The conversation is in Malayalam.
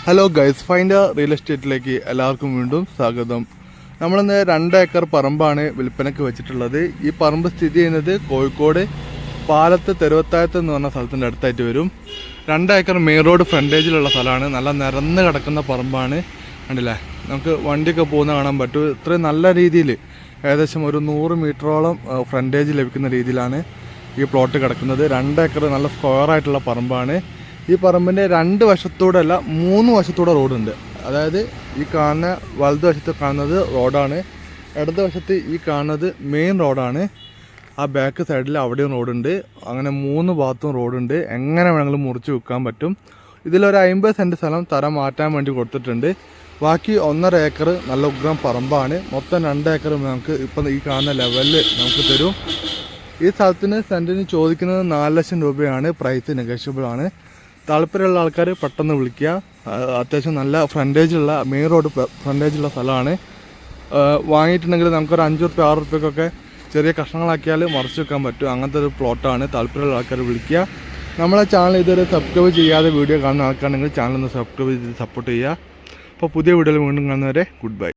ഹലോ ഗൈസ്, ഫൈൻഡ് റിയൽ എസ്റ്റേറ്റിലേക്ക് എല്ലാവർക്കും വീണ്ടും സ്വാഗതം. നമ്മളിന്ന് 2 ഏക്കർ പറമ്പാണ് വിൽപ്പനയ്ക്ക് വെച്ചിട്ടുള്ളത്. ഈ പറമ്പ് സ്ഥിതി ചെയ്യുന്നത് കോഴിക്കോട് പാലത്ത് തെരുവത്തായത്ത് എന്ന് പറഞ്ഞ സ്ഥലത്തിൻ്റെ അടുത്തായിട്ട് വരും. 2 ഏക്കർ മെയിൻ റോഡ് ഫ്രണ്ടേജിലുള്ള സ്ഥലമാണ്. നല്ല നിരന്ന് കിടക്കുന്ന പറമ്പാണ്. കണ്ടില്ലേ, നമുക്ക് വണ്ടിയൊക്കെ പോകുന്ന കാണാൻ പറ്റും. ഇത്രയും നല്ല രീതിയിൽ ഏകദേശം ഒരു 100 മീറ്ററോളം ഫ്രണ്ടേജ് ലഭിക്കുന്ന രീതിയിലാണ് ഈ പ്ലോട്ട് കിടക്കുന്നത്. 2 ഏക്കർ നല്ല സ്ക്വയറായിട്ടുള്ള പറമ്പാണ്. ഈ പറമ്പിൻ്റെ 2 വശത്തൂടെ അല്ല 3 വശത്തൂടെ റോഡുണ്ട്. അതായത് ഈ കാണുന്ന വലതുവശത്ത് കാണുന്നത് റോഡാണ്, ഇടതുവശത്ത് ഈ കാണുന്നത് മെയിൻ റോഡാണ്. ആ ബാക്ക് സൈഡിൽ അവിടെയും റോഡുണ്ട്. അങ്ങനെ 3 ഭാഗത്തും റോഡുണ്ട്. എങ്ങനെ വേണമെങ്കിലും മുറിച്ച് വിൽക്കാൻ പറ്റും. ഇതിലൊരു 50 സെൻറ്റ് സ്ഥലം തരം മാറ്റാൻ വേണ്ടി കൊടുത്തിട്ടുണ്ട്. ബാക്കി 1.5 ഏക്കർ നല്ല ഉഗ്രം പറമ്പാണ്. മൊത്തം 2 ഏക്കർ നമുക്ക് ഇപ്പം ഈ കാണുന്ന ലെവലിൽ നമുക്ക് തരും. ഈ സ്ഥലത്തിന് സെൻറ്റിന് ചോദിക്കുന്നത് 4 ലക്ഷം രൂപയാണ്. പ്രൈസ് നെഗോഷ്യബിൾ ആണ്. താല്പര്യമുള്ള ആൾക്കാർ പെട്ടെന്ന് വിളിക്കുക. അത്യാവശ്യം നല്ല ഫ്രണ്ടേജുള്ള മെയിൻ റോഡ് ഫ്രണ്ടേജുള്ള സ്ഥലമാണ്. വാങ്ങിയിട്ടുണ്ടെങ്കിൽ നമുക്കൊരു 5 റുപ്യ 6 റുപ്യക്കൊക്കെ ചെറിയ കഷ്ണങ്ങളാക്കിയാൽ മറിച്ച് വെക്കാൻ പറ്റും. അങ്ങനത്തെ ഒരു പ്ലോട്ടാണ്. താല്പര്യമുള്ള ആൾക്കാർ വിളിക്കുക. നമ്മളെ ചാനൽ ഇതുവരെ സബ്സ്ക്രൈബ് ചെയ്യാതെ വീഡിയോ കാണുന്ന ആൾക്കാരുണ്ടെങ്കിൽ ചാനൽ ഒന്ന് സബ്സ്ക്രൈബ് ചെയ്ത് സപ്പോർട്ട് ചെയ്യുക. അപ്പോൾ പുതിയ വീഡിയോയിൽ വീണ്ടും കാണുന്നവരെ ഗുഡ് ബൈ.